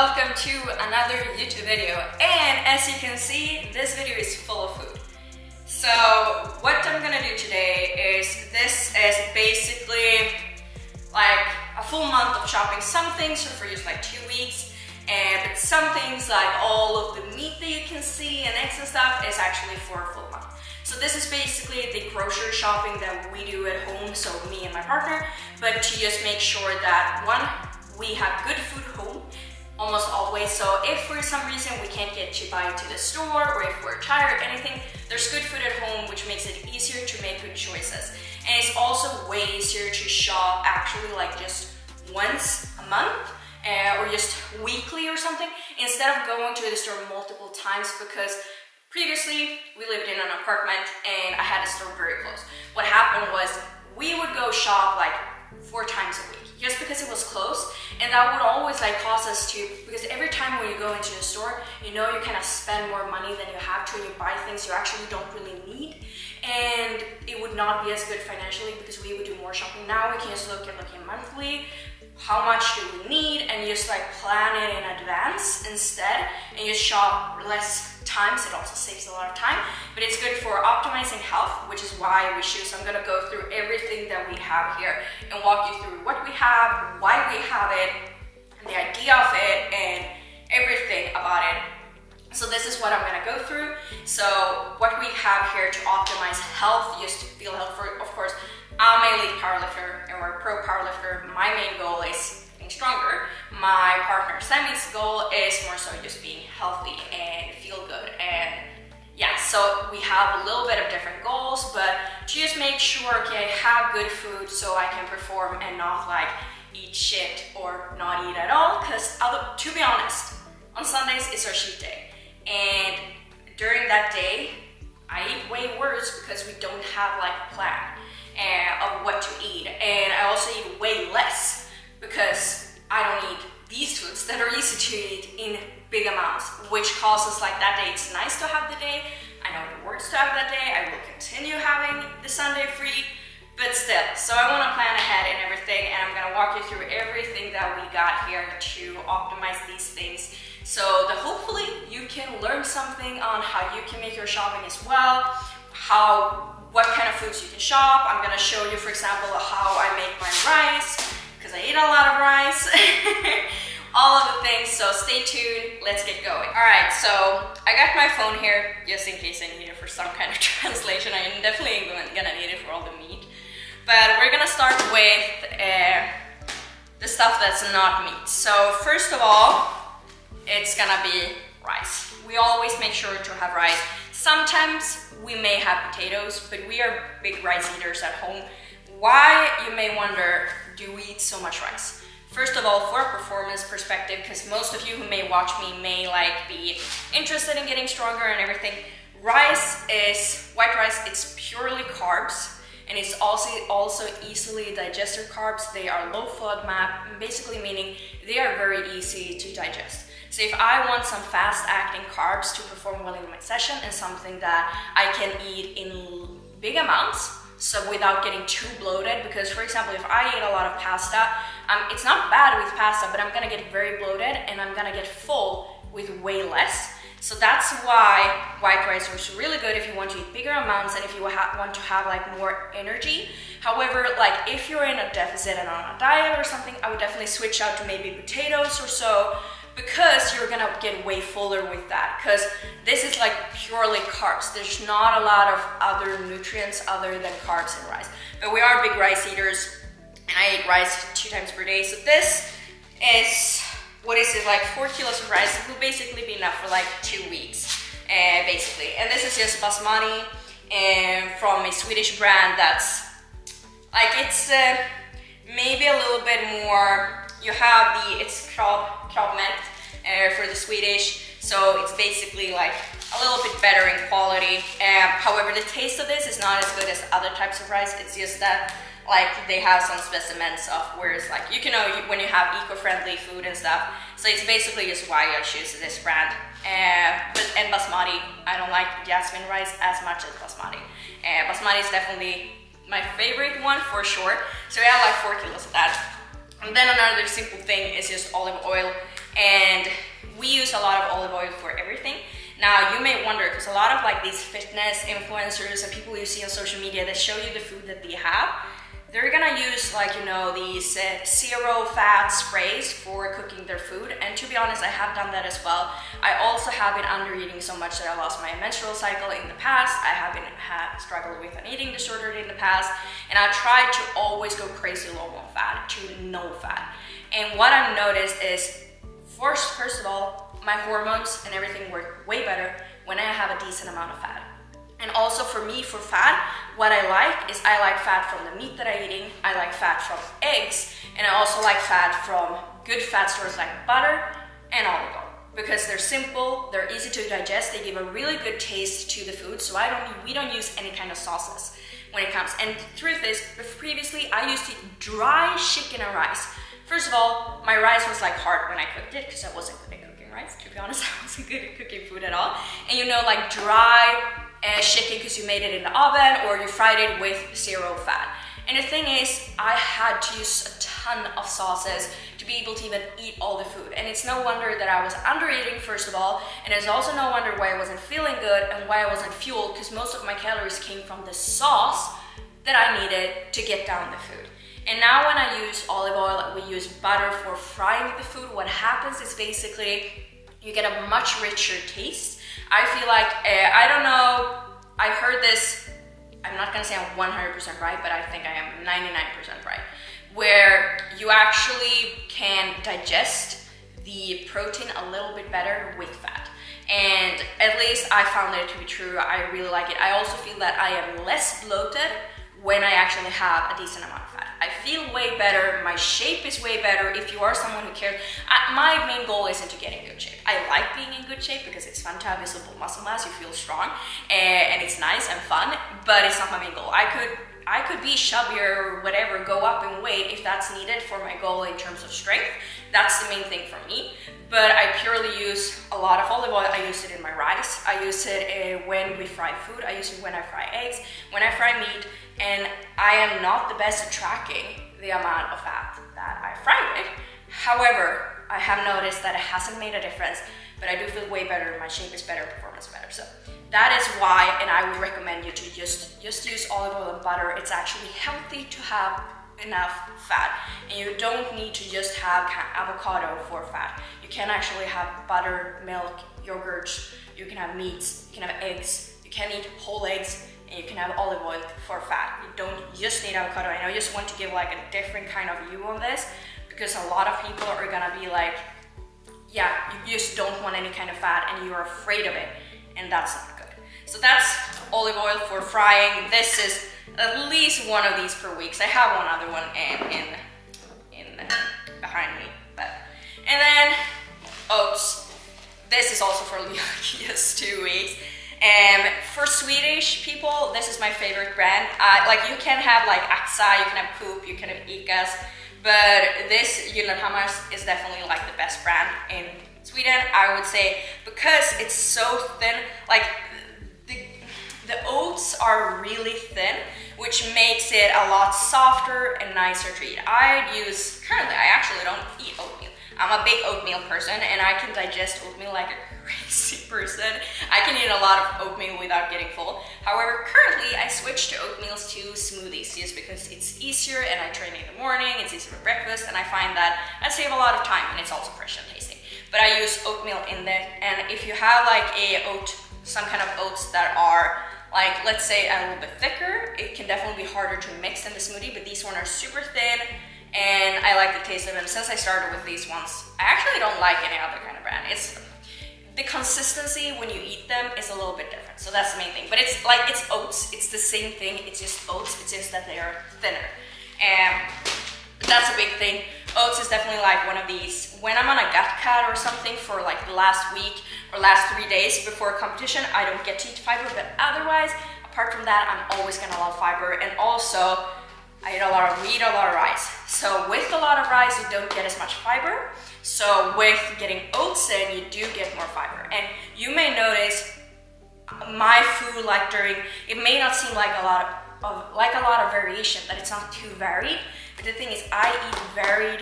welcome to another YouTube video. And as you can see, this video is full of food. So what I'm gonna do today is, this is basically like a full month of shopping. Some things are for just like 2 weeks, but some things like all of the meat that you can see and eggs and stuff is actually for a full month. So this is basically the grocery shopping that we do at home, so me and my partner, but to just make sure that one, we have good food home almost always. So if for some reason we can't get to buy to the store, or if we're tired or anything, there's good food at home, which makes it easier to make good choices. And it's also way easier to shop actually like just once a month or just weekly or something, instead of going to the store multiple times, because previously we lived in an apartment and I had a store very close. What happened was we would go shop like 4 times a week just because it was close, and that would always like cause us to, because every time when you go into the store, you know, you kind of spend more money than you have to, and you buy things you actually don't really need, and it would not be as good financially because we would do more shopping. Now we can just look at monthly, how much do we need, and just like plan it in advance instead, and just shop less times. It also saves a lot of time, but it's good for optimizing health, which is why we choose. I'm gonna go through everything that we have here and walk you through what we have, why we have it, and the idea of it, and everything about it. So this is what I'm gonna go through. So what we have here to optimize health, just to feel healthy. Of course, I'm an elite powerlifter and we're a pro powerlifter. My main goal is getting stronger. My partner Sammy's goal is more so just being healthy and feel good. And yeah, so we have a little bit of different goals, but to just make sure, okay, I have good food so I can perform and not like eat shit or not eat at all. Because to be honest, on Sundays it's our cheat day, and during that day I eat way worse because we don't have like a plan of what to eat, and I also eat way less because I don't eat these foods that are easy to eat in big amounts, which causes like that day it's nice to have the day. I know it works to have that day. I will continue having the Sunday free, but still. So I want to plan ahead and everything, and I'm going to walk you through everything that we got here to optimize these things, so that hopefully you can learn something on how you can make your shopping as well, what kind of foods you can shop. I'm gonna show you, for example, how I make my rice, because I eat a lot of rice. All of the things, so stay tuned, let's get going. All right, so I got my phone here, just in case I need it for some kind of translation. I'm definitely gonna need it for all the meat. But we're gonna start with the stuff that's not meat. So first of all, it's gonna be rice. We always make sure to have rice. Sometimes we may have potatoes, but we are big rice eaters at home. Why, you may wonder, do we eat so much rice? First of all, for a performance perspective, because most of you who may watch me may like be interested in getting stronger and everything, white rice, it's purely carbs, and it's also easily digested carbs. They are low FODMAP, basically meaning they are very easy to digest. So if I want some fast-acting carbs to perform well in my session, and something that I can eat in big amounts, so without getting too bloated, because for example, if I eat a lot of pasta, it's not bad with pasta, but I'm gonna get very bloated and I'm gonna get full with way less. So that's why white rice is really good if you want to eat bigger amounts and if you want to have like more energy. However, like if you're in a deficit and on a diet or something, I would definitely switch out to maybe potatoes or so, because you're gonna get way fuller with that, because this is like purely carbs. There's not a lot of other nutrients other than carbs in rice, but we are big rice eaters, and I eat rice 2 times per day. So this is, what is it, like 4 kilos of rice. It will basically be enough for like 2 weeks, basically. And this is just basmati from a Swedish brand that's like, it's maybe a little bit more. You have it's kravmärkt for the Swedish, so it's basically like a little bit better in quality. However, the taste of this is not as good as other types of rice. It's just that like they have some specimens of where it's like, you know, when you have eco-friendly food and stuff. So it's basically just why I choose this brand. And basmati, I don't like jasmine rice as much as basmati. Basmati is definitely my favorite one for sure. So I have like 4 kilos of that. And then another simple thing is just olive oil. and we use a lot of olive oil for everything. Now you may wonder, because a lot of like these fitness influencers and people you see on social media that show you the food that they have, they're gonna use like, you know, these zero fat sprays for cooking their food. And to be honest, I have done that as well. I also have been under eating so much that I lost my menstrual cycle in the past. I have struggled with an eating disorder in the past, and I tried to always go crazy low on fat to no fat. And what I've noticed is, first of all, my hormones and everything work way better when I have a decent amount of fat. And also for me, for fat, what I like is I like fat from the meat that I'm eating, I like fat from eggs, and I also like fat from good fat stores like butter and olive oil. Because they're simple, they're easy to digest, they give a really good taste to the food, so we don't use any kind of sauces when it comes. And the truth is, previously I used to eat dry chicken and rice. First of all, my rice was like hard when I cooked it, because I wasn't good at cooking rice, to be honest. I wasn't good at cooking food at all. And you know, like dry chicken because you made it in the oven or you fried it with zero fat. And the thing is, I had to use a ton of sauces to be able to even eat all the food. And it's no wonder that I was under eating, first of all, and it's also no wonder why I wasn't feeling good and why I wasn't fueled, because most of my calories came from the sauce that I needed to get down the food. And now when I use olive oil, we use butter for frying the food, what happens is basically you get a much richer taste. I feel like, I don't know, I heard this, I'm not gonna say I'm 100% right, but I think I am 99% right, where you actually can digest the protein a little bit better with fat. And at least I found it to be true. I really like it. I also feel that I am less bloated when I actually have a decent amount of fat. I feel way better, my shape is way better. If you are someone who cares, my main goal isn't to get in good shape. I like being in good shape because it's fun to have visible muscle mass, you feel strong, and it's nice and fun, but it's not my main goal. I could be chubbier or whatever, go up in weight if that's needed for my goal in terms of strength. That's the main thing for me. But I purely use a lot of olive oil. I use it in my rice. I use it when we fry food. I use it when I fry eggs, when I fry meat. And I am not the best at tracking the amount of fat that I fry with. However, I have noticed that it hasn't made a difference, but I do feel way better. My shape is better, performance is better. So that is why, and I would recommend you to just use olive oil and butter. It's actually healthy to have enough fat, and you don't need to just have avocado for fat. You can actually have butter, milk, yogurts, you can have meats, you can have eggs, you can eat whole eggs, and you can have olive oil for fat. You don't just need avocado. And I just want to give like a different kind of view on this, because a lot of people are gonna be like, yeah, you just don't want any kind of fat and you're afraid of it, and that's not good. So that's olive oil for frying. This is at least one of these per week. So I have one other one in behind me. And then oats. This is also for luckiest 2 weeks. For Swedish people, this is my favorite brand. Like you can have like Axa, you can have Coop, you can have Icas, but this Gyllenhammars is definitely like the best brand in Sweden, I would say, because it's so thin. Like the oats are really thin, which makes it a lot softer and nicer to eat. Currently I actually don't eat oatmeal. I'm a big oatmeal person and I can digest oatmeal like a crazy person. I can eat a lot of oatmeal without getting full. However, currently I switched to oatmeals to smoothies just because it's easier and I train in the morning, it's easier for breakfast, and I find that I save a lot of time and it's also fresh and tasty. But I use oatmeal in there, and if you have like some kind of oats that are like, let's say a little bit thicker, it can definitely be harder to mix in the smoothie, but these ones are super thin and I like the taste of them. Since I started with these ones, I actually don't like any other kind of brand. The consistency when you eat them is a little bit different, so that's the main thing. But it's oats, it's the same thing, it's just oats, it's just that they are thinner. And that's a big thing. Oats is definitely like one of these. When I'm on a gut cut or something for like the last week or last 3 days before a competition, I don't get to eat fiber, but otherwise, apart from that, I'm always gonna love fiber. And also, we eat a lot of rice. So with a lot of rice, you don't get as much fiber. So with getting oats in, you do get more fiber. And you may notice my food, like it may not seem like a lot of variation, that it's not too varied. But the thing is, I eat varied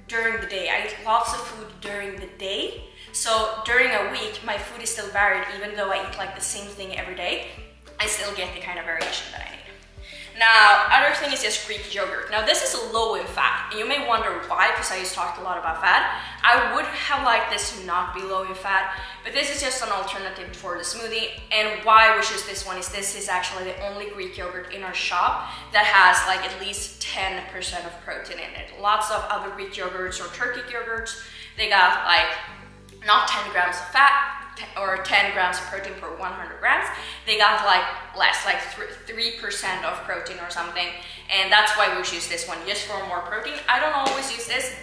during the day. I eat lots of food during the day. So during a week, my food is still varied, even though I eat like the same thing every day. I still get the kind of variation that I need. Now, other thing is just Greek yogurt. Now, this is low in fat. And you may wonder why, because I just talked a lot about fat. I would have liked this to not be low in fat, but this is just an alternative for the smoothie. And why we choose this one is this is actually the only Greek yogurt in our shop that has like at least 10% of protein in it. Lots of other Greek yogurts or Turkic yogurts, they got like not 10 grams of fat, or 10 grams of protein per 100 grams. They got like less, like 3% of protein or something. And that's why we choose this one, just for more protein. I don't always use this.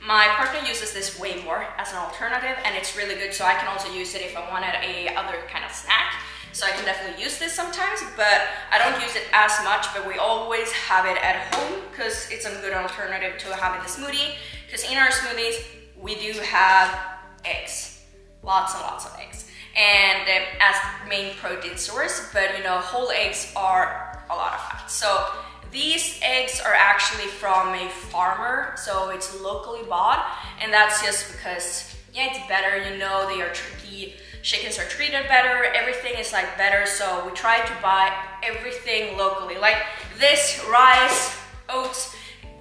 My partner uses this way more as an alternative, and it's really good. So I can also use it if I wanted a other kind of snack. So I can definitely use this sometimes, but I don't use it as much, but we always have it at home because it's a good alternative to having the smoothie. Because in our smoothies, we do have eggs. Lots and lots of eggs, and as main protein source, but you know, whole eggs are a lot of fat. So these eggs are actually from a farmer, so it's locally bought, and that's just because, yeah, it's better, you know, the chickens are treated better, everything is like better, so we try to buy everything locally. Like this, rice, oats,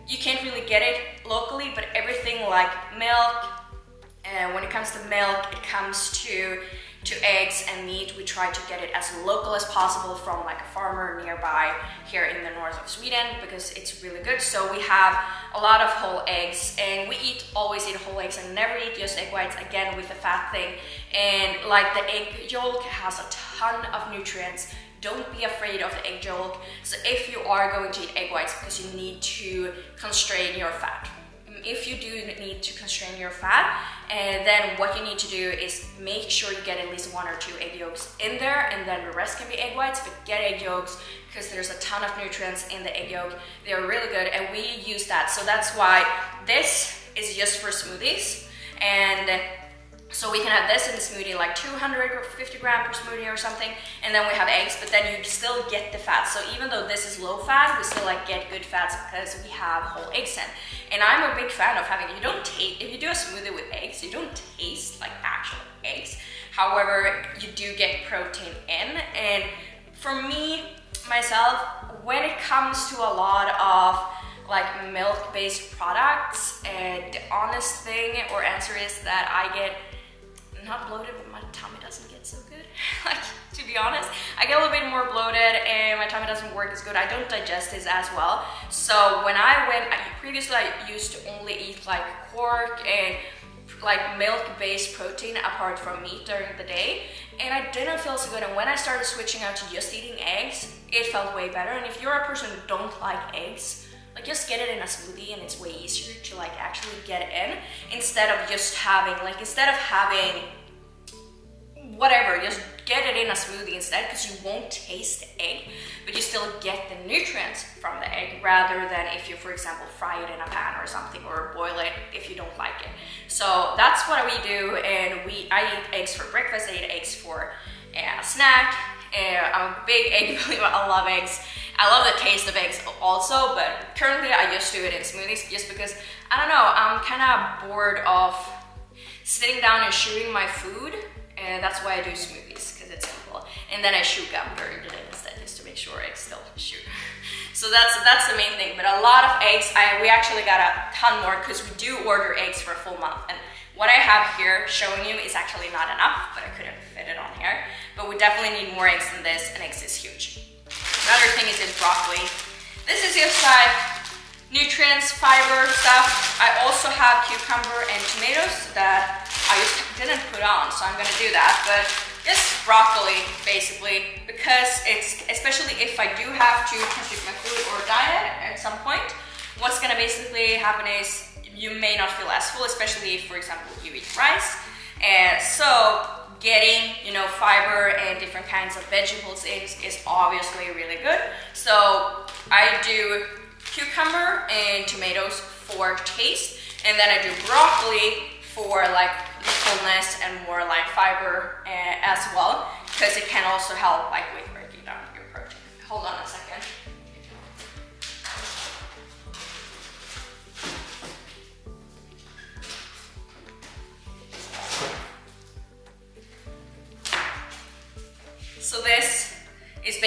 you can't really get it locally, but everything like milk, and when it comes to milk, it comes to eggs and meat, we try to get it as local as possible from like a farmer nearby here in the north of Sweden, because it's really good. So we have a lot of whole eggs, and we always eat whole eggs and never eat just egg whites, again with the fat thing. And like the egg yolk has a ton of nutrients. Don't be afraid of the egg yolk. So if you are going to eat egg whites, because you need to constrain your fat. If you do need to constrain your fat, then what you need to do is make sure you get at least 1 or 2 egg yolks in there, and then the rest can be egg whites, but get egg yolks because there's a ton of nutrients in the egg yolk. They're really good, and we use that. So that's why this is just for smoothies, and so we can have this in the smoothie, like 250 grams per smoothie or something, and then we have eggs, but then you still get the fat. So even though this is low fat, we still like get good fats because we have whole eggs in. And I'm a big fan of having, if you do a smoothie with eggs, you don't taste like actual eggs. However, you do get protein in. And for me, myself, when it comes to a lot of like milk-based products, the honest thing or answer is that I get not bloated, but my tummy doesn't get so good. Like, to be honest, I get a little bit more bloated and my tummy doesn't work as good. I don't digest this as well. So when previously I used to only eat like pork and like milk-based protein apart from meat during the day, and I didn't feel so good. And when I started switching out to just eating eggs, it felt way better. And if you're a person who don't like eggs, like just get it in a smoothie, and it's way easier to like actually get it in instead of having whatever, just get it in a smoothie instead, because you won't taste the egg, but you still get the nutrients from the egg, rather than if you, for example, fry it in a pan or something, or boil it if you don't like it. So that's what we do, and I eat eggs for breakfast, I eat eggs for a snack. I'm a big egg believer, I love eggs. I love the taste of eggs also, but currently I just do it in smoothies just because, I don't know, I'm kind of bored of sitting down and chewing my food, and that's why I do smoothies, because it's simple. And then I chew gum during the day instead, just to make sure I still chew. So that's the main thing. But a lot of eggs, we actually got a ton more, because we do order eggs for a full month. And what I have here showing you is actually not enough, but I couldn't fit it on here. But we definitely need more eggs than this, and eggs is huge. Another thing is broccoli. This is just like nutrients, fiber stuff. I also have cucumber and tomatoes that I just didn't put on, so I'm gonna do that. But just broccoli, basically, because it's, especially if I do have to restrict my food or diet at some point, what's gonna basically happen is you may not feel as full, especially if, for example, you eat rice. And so getting, fiber and different kinds of vegetables is obviously really good. So I do cucumber and tomatoes for taste, and then I do broccoli for like the fullness and more like fiber as well, because it can also help like with breaking down your protein. Hold on a second.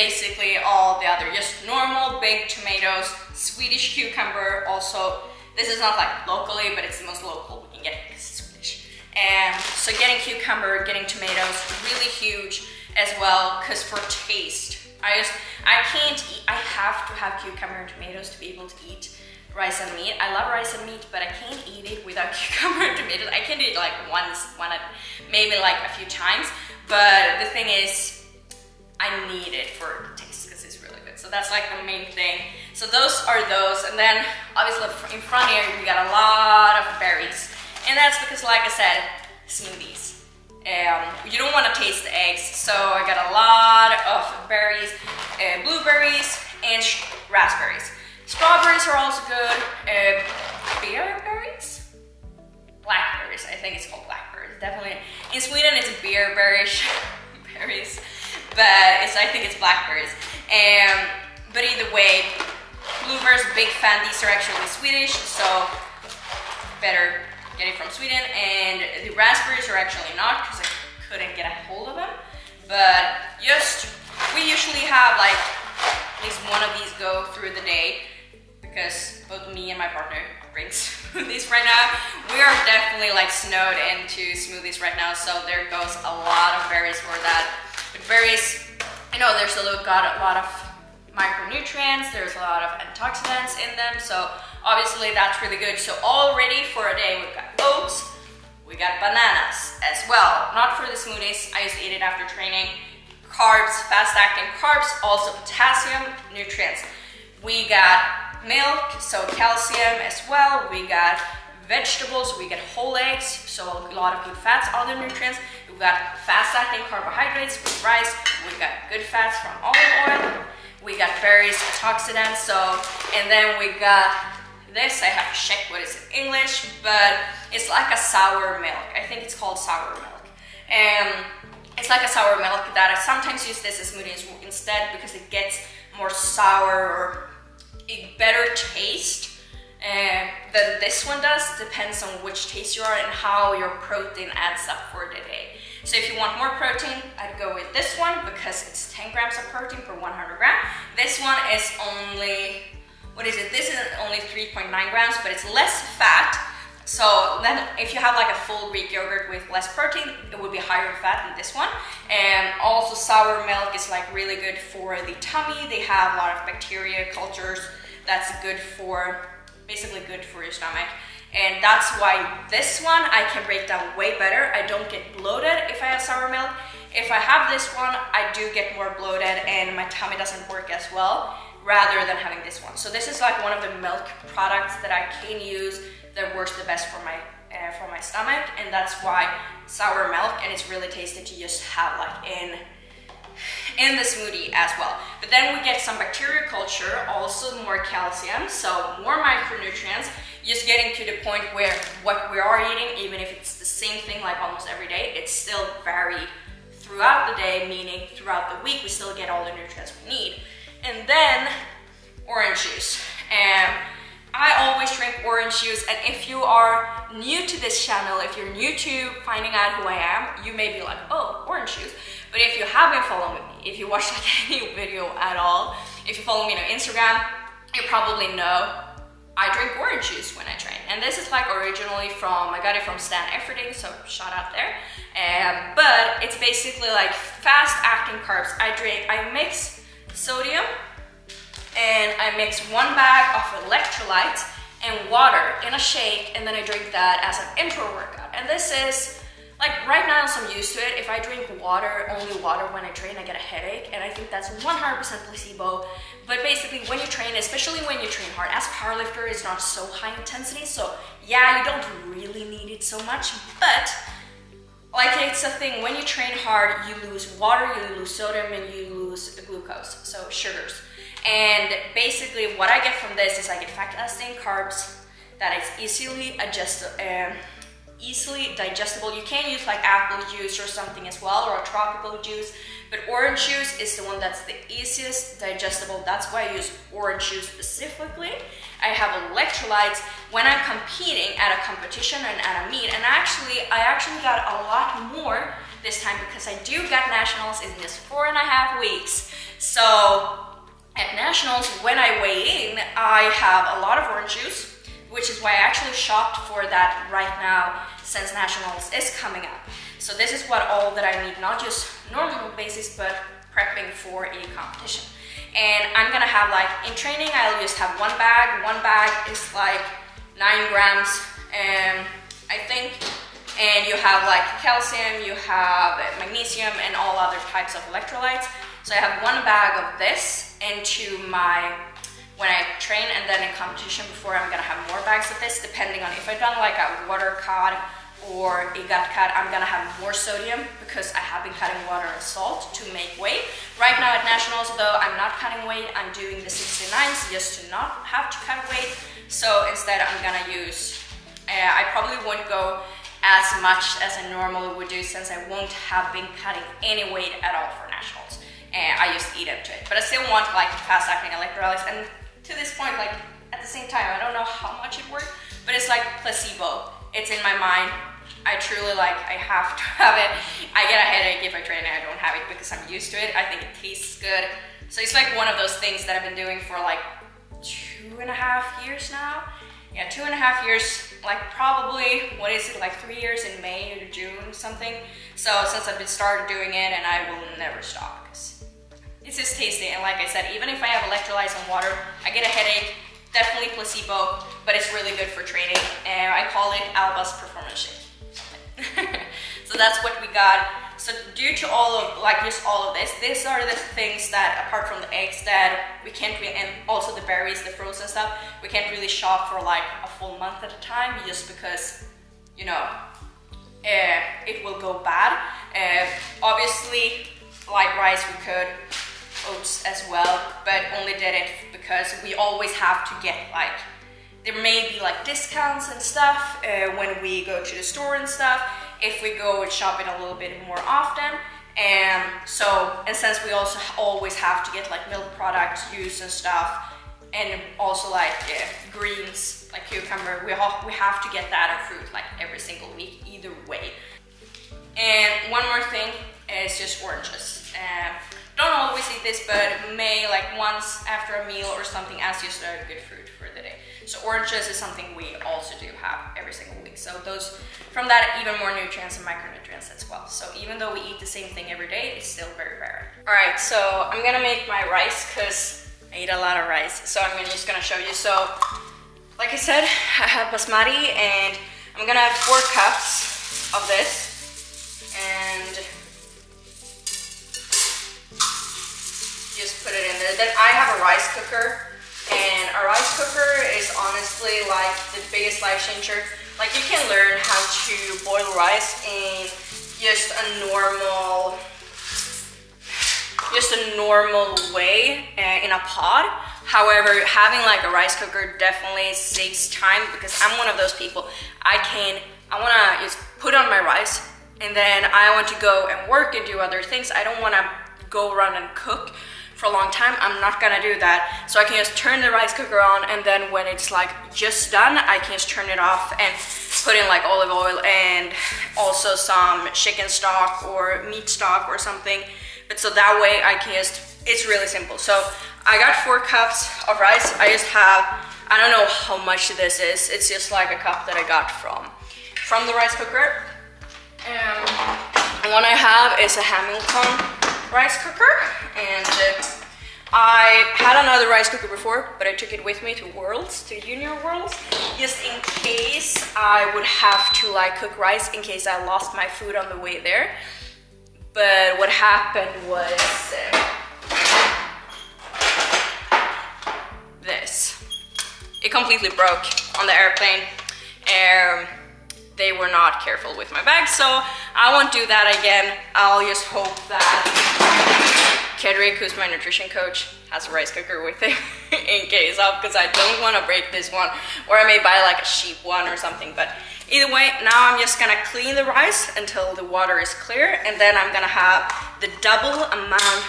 basically all the other, just normal big tomatoes, Swedish cucumber also. This is not like locally, but it's the most local we can get because it's Swedish. And so getting cucumber, getting tomatoes, really huge as well, because for taste, I can't eat, I have to have cucumber and tomatoes to be able to eat rice and meat. I love rice and meat, but I can't eat it without cucumber and tomatoes. I can eat like maybe like a few times, but the thing is, I need it for taste because it's really good. So that's like the main thing. So those are those, and then obviously in front here we got a lot of berries, and that's because, like I said, smoothies. You don't want to taste the eggs, so I got a lot of berries, blueberries and raspberries. Strawberries are also good. Beerberries? Blackberries, I think it's called blackberries. Definitely. In Sweden it's beerberries, but I think it's blackberries. But either way, blueberries, big fan. These are actually Swedish, so better get it from Sweden. And the raspberries are actually not, because I couldn't get a hold of them. But we usually have like at least one of these go through the day, because both me and my partner drinks smoothies right now. We are definitely like snowed into smoothies right now, so there goes a lot of berries for that. But berries, you know, there's got a lot of micronutrients, there's a lot of antioxidants in them, so obviously that's really good. So already for a day we've got oats, we got bananas as well. Not for the smoothies, I used to eat it after training. Carbs, fast-acting carbs, also potassium, nutrients. We got milk, so calcium as well. We got vegetables, we get whole eggs, so a lot of good fats, other nutrients. We've got fast-acting carbohydrates with rice. We got good fats from olive oil. We got berries, antioxidants, and then we got this. I have to check what is in English, but it's like a sour milk. I think it's called sour milk. It's like a sour milk that I sometimes use this as smoothies instead, because it gets more sour or a better taste than this one does. Depends on which taste you are and how your protein adds up for the day. So if you want more protein, I'd go with this one because it's 10 grams of protein per 100 gram. This one is only, what is it? This is only 3.9 grams, but it's less fat. So then if you have like a full Greek yogurt with less protein, it would be higher fat than this one. And also sour milk is like really good for the tummy. They have a lot of bacteria cultures that's good for, basically good for your stomach. And that's why this one I can break down way better. I don't get bloated if I have sour milk. If I have this one, I do get more bloated and my tummy doesn't work as well, rather than having this one. So this is like one of the milk products that I can use that works the best for my stomach, and that's why sour milk, and it's really tasty to just have like in the smoothie as well. But then we get some bacteria culture, also more calcium, so more micronutrients, just getting to the point where what we are eating, even if it's the same thing like almost every day, it's still varied throughout the day, meaning throughout the week we still get all the nutrients we need. And then orange juice. I always drink orange juice, and if you are new to this channel, if you're new to finding out who I am, you may be like, oh, orange juice. But if you have been following me, if you watch like any video at all, if you follow me on Instagram, you probably know I drink orange juice when I train. And this is like originally I got it from Stan Efferding, so shout out there. But it's basically like fast-acting carbs. I mix sodium, and I mix 1 bag of electrolytes and water in a shake, and then I drink that as an intro workout. And this is, like right now, so I'm used to it. If I drink water, only water when I train, I get a headache, and I think that's 100% placebo. But basically, when you train, especially when you train hard, as powerlifter, it's not so high intensity, so yeah, you don't really need it so much, but like it's a thing, when you train hard, you lose water, you lose sodium, and you lose glucose, so sugars. And basically what I get from this is I get fat-acting carbs that is easily digestible. You can use like apple juice or something as well, or a tropical juice, but orange juice is the one that's the easiest digestible. That's why I use orange juice specifically. I have electrolytes when I'm competing at a competition and at a meet, and I actually got a lot more this time because I do got nationals in just 4.5 weeks. So at nationals, when I weigh in, I have a lot of orange juice, which is why I actually shopped for that right now since nationals is coming up. So this is what all that I need, not just normal basis, but prepping for a competition. And I'm gonna have like, in training, I'll just have one bag. One bag is like 9 grams, I think. And you have like calcium, you have magnesium, and all other types of electrolytes. So I have one bag of this into my, when I train, and then in competition before, I'm gonna have more bags of this, depending on if I've done like a water cut or a gut cut, I'm gonna have more sodium because I have been cutting water and salt to make weight. Right now at nationals though, I'm not cutting weight, I'm doing the 69s just to not have to cut weight. So instead I'm gonna use, I probably won't go as much as I normally would do since I won't have been cutting any weight at all for nationals. And I just eat into it. But I still want like fast acting electrolytes, and to this point, like at the same time, I don't know how much it works, but it's like placebo. It's in my mind. I truly like, I have to have it. I get a headache if I train and I don't have it because I'm used to it. I think it tastes good. So it's like one of those things that I've been doing for like 2.5 years now. Yeah, 2.5 years, like probably, what is it, like 3 years in May or June, something. So since I've been started doing it, and I will never stop because it's just tasty. And like I said, even if I have electrolytes and water, I get a headache, definitely placebo, but it's really good for training. And I call it Alba's performance shake. So that's what we got. So due to all of, like just all of this, these are the things that, apart from the eggs, that we can't really, and also the berries, the fruits and stuff, we can't really shop for like a full month at a time, just because, you know, it will go bad. Obviously, like rice we could, oats as well, but only did it because we always have to get like, there may be like discounts and stuff when we go to the store and stuff, if we go shopping a little bit more often. And so, and since we also always have to get like milk products, juice and stuff, and also like greens, like cucumber, we have to get that and fruit like every single week, either way. And one more thing is just oranges. Don't always eat this, but may like once after a meal or something as just a good fruit for the day. So oranges is something we also do have every single week. So those, from that, even more nutrients and micronutrients as well. So even though we eat the same thing every day, it's still very varied. All right, so I'm gonna make my rice because I eat a lot of rice. So I'm just gonna show you. So like I said, I have basmati, and I'm gonna have 4 cups of this. And just put it in there. Then I have a rice cooker, and a rice cooker is honestly like the biggest life changer. Like you can learn how to boil rice in just a normal way in a pot. However, having like a rice cooker definitely saves time, because I'm one of those people. I wanna just put on my rice, and then I want to go and work and do other things. I don't wanna go around and cook for a long time. I'm not gonna do that. So I can just turn the rice cooker on, and then when it's like just done, I can just turn it off and put in like olive oil and also some chicken stock or meat stock or something. But so that way I can just, it's really simple. So I got 4 cups of rice. I just have, I don't know how much this is. It's just like a cup that I got from the rice cooker. And what I have is a Hamilton rice cooker, and I had another rice cooker before, but I took it with me to Worlds, to Junior Worlds, just in case I would have to like cook rice in case I lost my food on the way there. But what happened was this. It completely broke on the airplane. They were not careful with my bag, so I won't do that again. I'll just hope that Kedrick, who's my nutrition coach, has a rice cooker with him in case of, because I don't want to break this one, or I may buy like a cheap one or something. But either way, now I'm just gonna clean the rice until the water is clear, and then I'm gonna have the double amount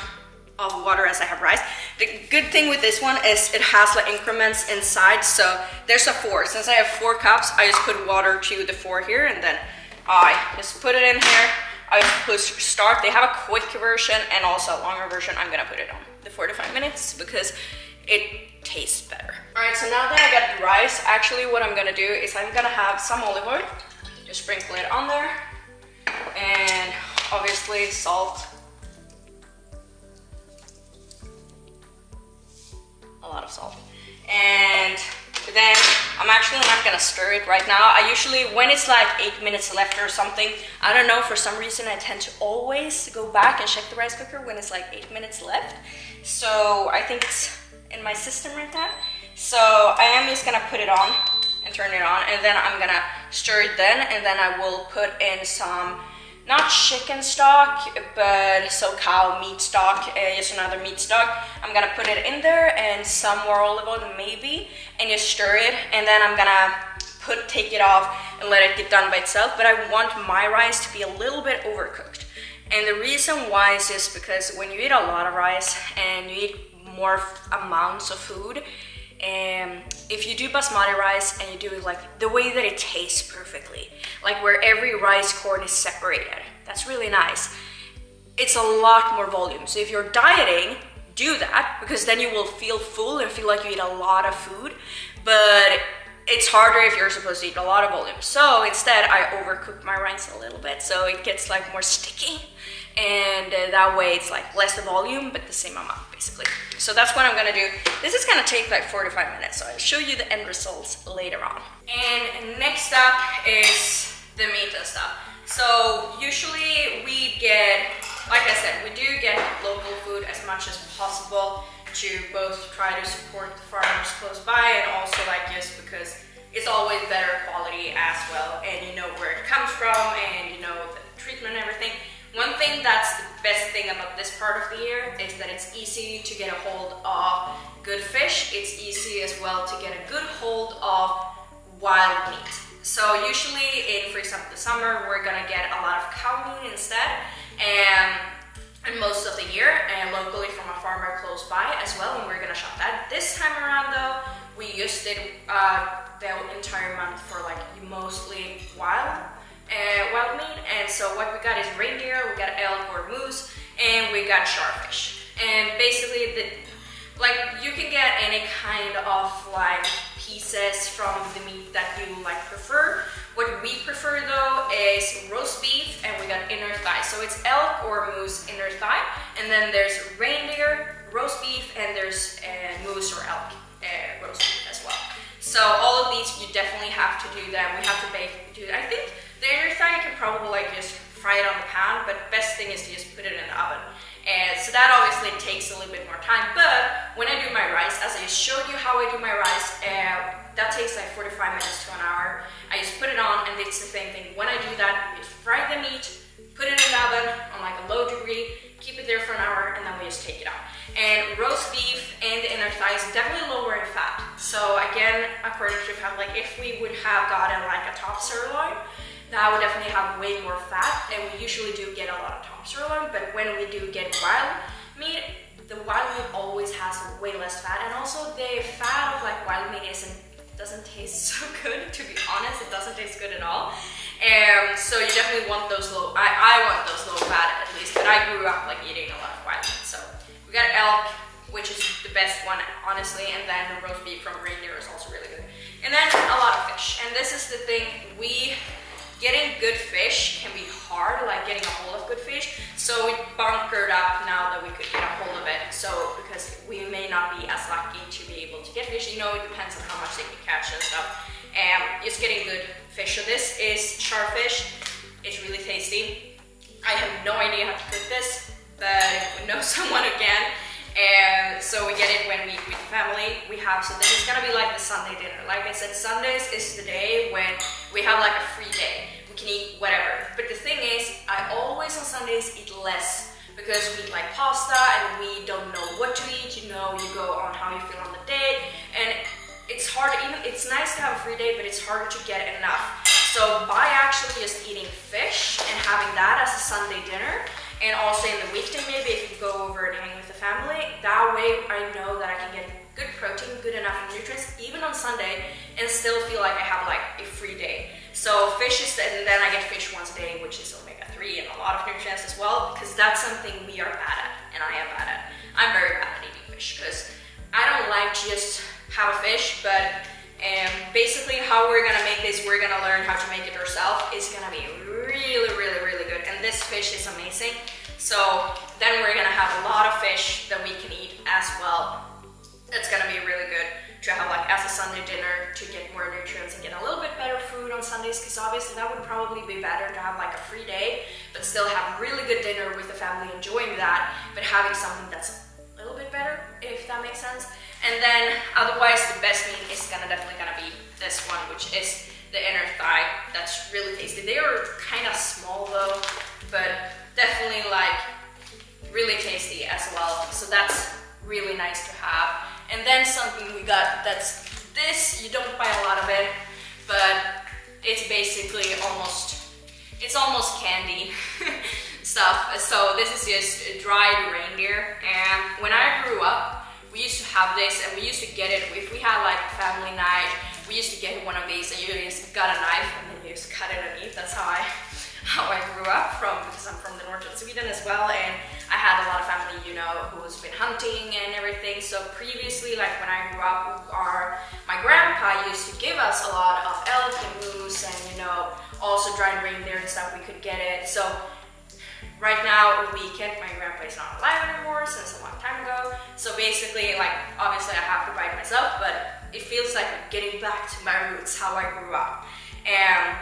of water as I have rice. The good thing with this one is it has like increments inside, so there's a 4. Since I have 4 cups, I just put water to the 4 here, and then I just put it in here. I just push start. They have a quick version and also a longer version. I'm gonna put it on. the 45 minutes because it tastes better. All right, so now that I got the rice, actually what I'm gonna do is I'm gonna have some olive oil, just sprinkle it on there, and obviously salt. A lot of salt. And then I'm actually not gonna stir it right now. I usually, when it's like 8 minutes left or something, I don't know, for some reason I tend to always go back and check the rice cooker when it's like 8 minutes left. So I think it's in my system right now. So I am just gonna put it on and turn it on, and then I'm gonna stir it then, and then I will put in some, not chicken stock, but so cow meat stock, just another meat stock. I'm gonna put it in there and some more olive oil maybe, and just stir it, and then I'm gonna take it off and let it get done by itself. But I want my rice to be a little bit overcooked. And the reason why is just because when you eat a lot of rice and you eat more amounts of food, if you do basmati rice and you do it like the way that it tastes perfectly, like where every rice corn is separated, that's really nice. It's a lot more volume. So if you're dieting, do that, because then you will feel full and feel like you eat a lot of food, but it's harder if you're supposed to eat a lot of volume. So instead I overcook my rice a little bit so it gets like more sticky, and that way it's like less volume but the same amount basically. So that's what I'm gonna do. This is gonna take like 45 minutes, so I'll show you the end results later on. And next up is the meat and stuff. So usually we get, like I said, we do get local food as much as possible to both try to support the farmers close by, and also like just because it's always better quality as well, and you know where it comes from, and you know the treatment and everything. One thing that's the best thing about this part of the year is that it's easy to get a hold of good fish. It's easy as well to get a good hold of wild meat. So usually in, for example, the summer, we're gonna get a lot of cow meat instead, and most of the year, and locally from a farmer close by as well, and we're gonna shop that. This time around though, we just did the entire month for like mostly wild meat. And so what we got is reindeer, we got elk or moose, and we got starfish. And basically like you can get any kind of like pieces from the meat that you like prefer. What we prefer though is roast beef, and we got inner thigh. So it's elk or moose inner thigh, and then there's reindeer roast beef, and there's moose or elk roast beef as well. So all of these you definitely have to do them. We have to do that. I think the inner thigh you can probably like just fry it on the pan, but best thing is to just put it in the oven. And so that obviously takes a little bit more time, but when I do my rice, as I just showed you how I do my rice, that takes like 45 minutes to an hour. I just put it on, and it's the same thing. When I do that, we just fry the meat, put it in the oven on like a low degree, keep it there for an hour, and then we just take it out. And roast beef and the inner thigh is definitely lower in fat. So again, according to fat, like if we would have gotten like a top sirloin, that would definitely have way more fat, and we usually do get a lot of top sirloin, but when we do get wild meat, the wild meat always has way less fat, and also the fat of like wild meat doesn't taste so good, to be honest. It doesn't taste good at all. So you definitely want those low, I want those low fat at least, but I grew up like eating a lot of wild meat. So we got elk, which is the best one honestly, and then the roast beef from reindeer is also really good. And then a lot of fish, and this is the thing, getting good fish can be hard, like getting a hold of good fish. So we bunkered up now that we could get a hold of it. So because we may not be as lucky to be able to get fish, you know, it depends on how much they can catch and stuff. Just getting good fish. So this is starfish. It's really tasty. I have no idea how to cook this, but we know someone again. And so we get it when we eat with family. So this is gonna be like the Sunday dinner. Like I said, Sundays is the day when we have like a free day. We can eat whatever. But the thing is, I always on Sundays eat less because we eat like pasta and we don't know what to eat. You know, you go on how you feel on the day, and it's hard. It's nice to have a free day, but it's harder to get enough. So by actually just eating fish and having that as a Sunday dinner, and also in the weekday maybe if you go over and hang with the family, that way I know that I can get good protein, good enough nutrients, even on Sunday, and still feel like I have like a free day. So fish is, and then I get fish once a day, which is omega-3 and a lot of nutrients as well, because that's something we are bad at, and I am bad at. I'm very bad at eating fish because I don't like to just have a fish, but basically how we're gonna make this, we're gonna learn how to make it ourselves. It's gonna be really, really, really good. And this fish is amazing. So then we're gonna have a lot of fish that we can eat as well. It's gonna be really good to have like as a Sunday dinner to get more nutrients and get a little bit better food on Sundays, because obviously that would probably be better to have like a free day, but still have really good dinner with the family, enjoying that, but having something that's a little bit better, if that makes sense. And then otherwise the best meat is definitely gonna be this one, which is the inner thigh. That's really tasty. They are kind of small though, but definitely like really tasty as well. So that's really nice to have. And then something we got that's this, you don't buy a lot of it, but it's basically it's almost candy stuff. So this is just dried reindeer. And when I grew up, we used to have this, and we used to get it if we had like a family night. We used to get one of these, and you just got a knife and then you just cut it and eat. That's how I grew up because I'm from the north of Sweden as well, and I had a lot of family, you know, who's been hunting and everything. So previously, like when I grew up, my grandpa used to give us a lot of elk and moose, and you know, also dried reindeer and stuff. We could get it. So right now, my grandpa is not alive anymore since a long time ago. So basically, like obviously I have to buy it myself, but it feels like I'm getting back to my roots, how I grew up. And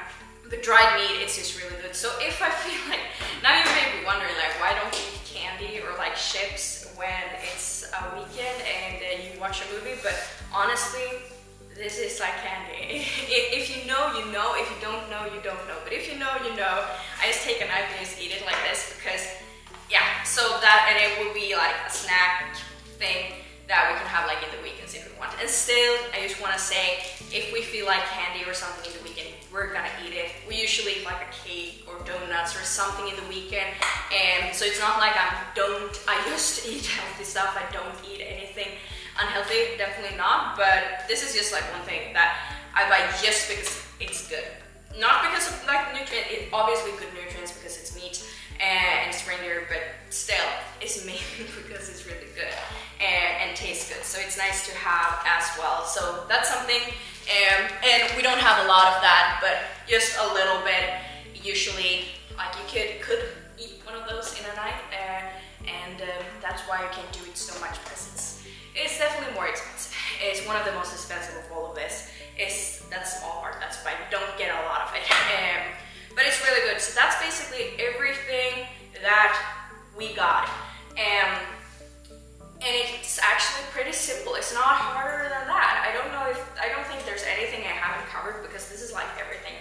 the dried meat, it's just really good. So if I feel like, now you may be wondering like, why don't you eat candy or like chips when it's a weekend and you watch a movie? But honestly, this is like candy. If you know, you know. If you don't know, you don't know. But if you know, you know. I just take a knife and just eat it like this because, yeah, so that, and it will be like a snack thing that we can have like in the weekends if we want. And still, I just want to say, if we feel like candy or something in the weekend, we're gonna eat it. We usually eat like a cake or donuts or something in the weekend, and so it's not like I used to eat healthy stuff. I don't eat anything unhealthy, definitely not. But this is just like one thing that I buy just because it's good, not because of like nutrient. Obviously good nutrients because it's meat and it's reindeer, but still, it's mainly because it's really good and tastes good. So it's nice to have as well. So that's something, and we don't have a lot of that, but just a little bit. Usually, like you could eat one of those in a night, and that's why you can't do it so much because it's definitely more expensive. It's one of the most expensive of all of this. Is that small part. That's why I don't get a lot of it. But it's really good. So that's basically everything that we got. And it's actually pretty simple. It's not harder than that. I don't think there's anything I haven't covered because this is like everything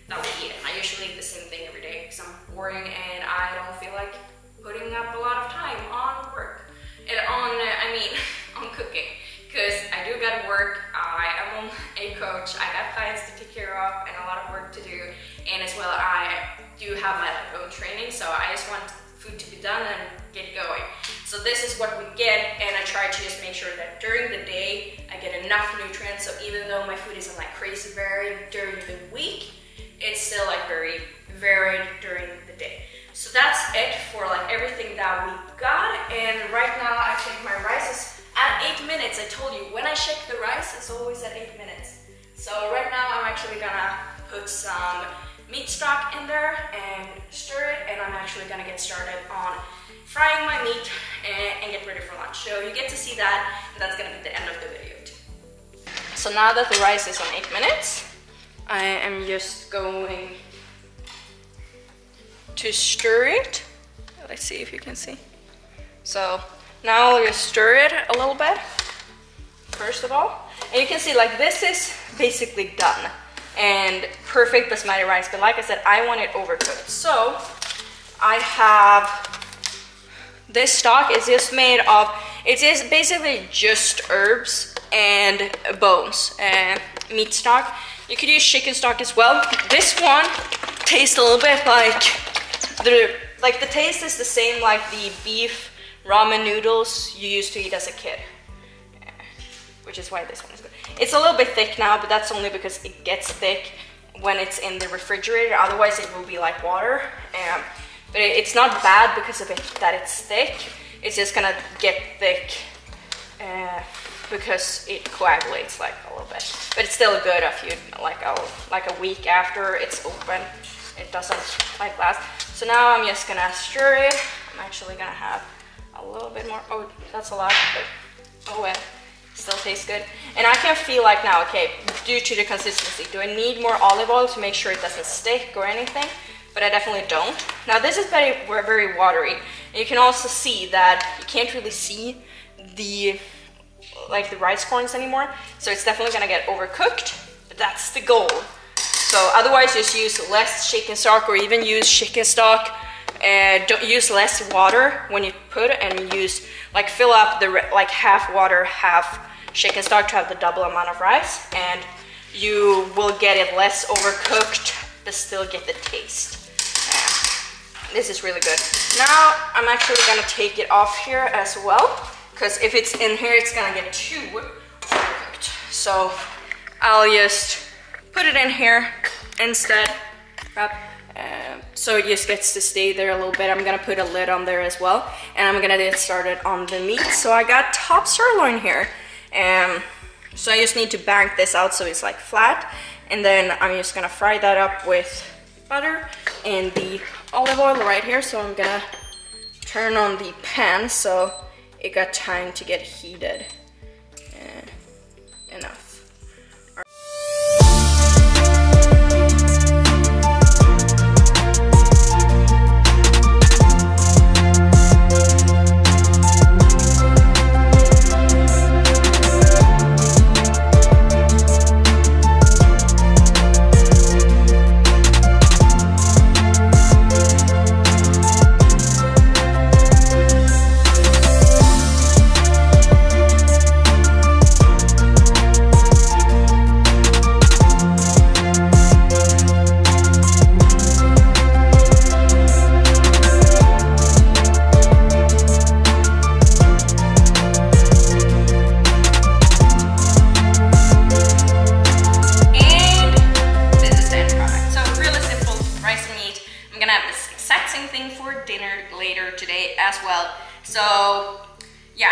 that we eat. And I usually eat the same thing every day because I'm boring and I don't feel like putting up a lot of time on work. And on cooking. Because I do got work, I am a coach, I got clients to take care of and a lot of work to do, and as well I do have my own training, so I just want food to be done and get going. So this is what we get, and I try to just make sure that during the day I get enough nutrients, so even though my food isn't like crazy varied during the week, it's still like very varied during the day. So that's it for like everything that we got, and right now I think my rice is at 8 minutes. I told you, when I shake the rice, it's always at 8 minutes. So right now I'm actually gonna put some meat stock in there and stir it, and I'm actually gonna get started on frying my meat and get ready for lunch. So you get to see that, and that's gonna be the end of the video too. So now that the rice is on 8 minutes, I am just going to stir it. Let's see if you can see. So now I'll just stir it a little bit, first of all. And you can see like this is basically done and perfect basmati rice. But like I said, I want it overcooked. So I have this stock. It's just made of, it is basically just herbs and bones and meat stock. You could use chicken stock as well. This one tastes a little bit like the taste is the same like the beef ramen noodles you used to eat as a kid, which is why this one is good. It's a little bit thick now, but that's only because it gets thick when it's in the refrigerator. Otherwise it will be like water. But it's not bad because of it that it's thick. it's just gonna get thick because it coagulates like a little bit. But it's still good if you like a week after it's open. It doesn't like last. So now I'm just gonna stir it. I'm actually gonna have a little bit more. Oh, that's a lot, but oh well, still tastes good. And I can feel like now, okay, due to the consistency, do I need more olive oil to make sure it doesn't stick or anything? But I definitely don't. Now this is very watery. And you can also see that you can't really see the rice corns anymore. So it's definitely gonna get overcooked, but that's the goal. So otherwise just use less chicken stock, or even use chicken stock. Don't use less water when you put it, and use like fill up the like half water, half chicken stock to have the double amount of rice, and you will get it less overcooked but still get the taste. This is really good. Now I'm actually gonna take it off here as well, because if it's in here it's gonna get too overcooked. So I'll just put it in here instead. So it just gets to stay there a little bit. I'm gonna put a lid on there as well, and I'm gonna get started on the meat. So I got top sirloin here, so I just need to bank this out so it's like flat, and then I'm just gonna fry that up with butter and the olive oil right here. So I'm gonna turn on the pan so it got time to get heated enough. As well. So yeah,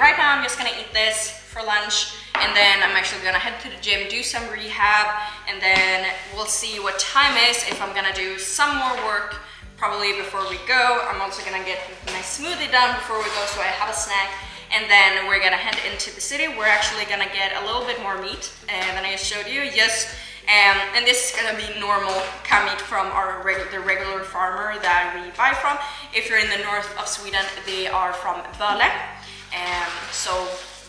right now I'm just gonna eat this for lunch, and then I'm actually gonna head to the gym, do some rehab, and then we'll see what time is, if I'm gonna do some more work probably before we go. I'm also gonna get my smoothie done before we go, so I have a snack, and then we're gonna head into the city. We're actually gonna get a little bit more meat than I just showed you. Yes. And this is gonna be normal cow meat from the regular farmer that we buy from. If you're in the north of Sweden, they are from Böle. So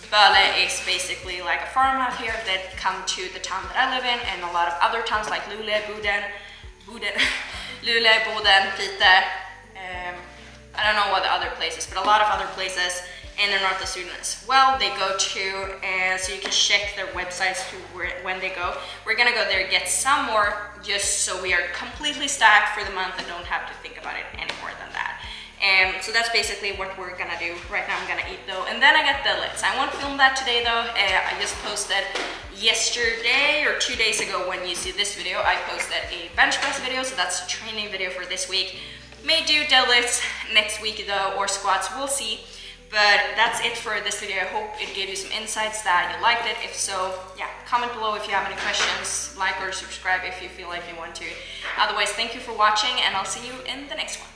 Böle is basically like a farm out here that come to the town that I live in, and a lot of other towns like Luleå, Boden, Piteå. I don't know what the other places, but a lot of other places in the north of Sweden as well they go to, and so you can check their websites to when they go. We're gonna go there, get some more, just so we are completely stacked for the month and don't have to think about it any more than that. So that's basically what we're gonna do. Right now I'm gonna eat though, and then I got the lids. I won't film that today though. I just posted yesterday or 2 days ago. When you see this video, I posted a bench press video, so that's a training video for this week. May do deadlifts next week though, or squats, we'll see. But that's it for this video. I hope it gave you some insights, that you liked it. If so, yeah, comment below if you have any questions, like or subscribe if you feel like you want to. Otherwise, thank you for watching, and I'll see you in the next one.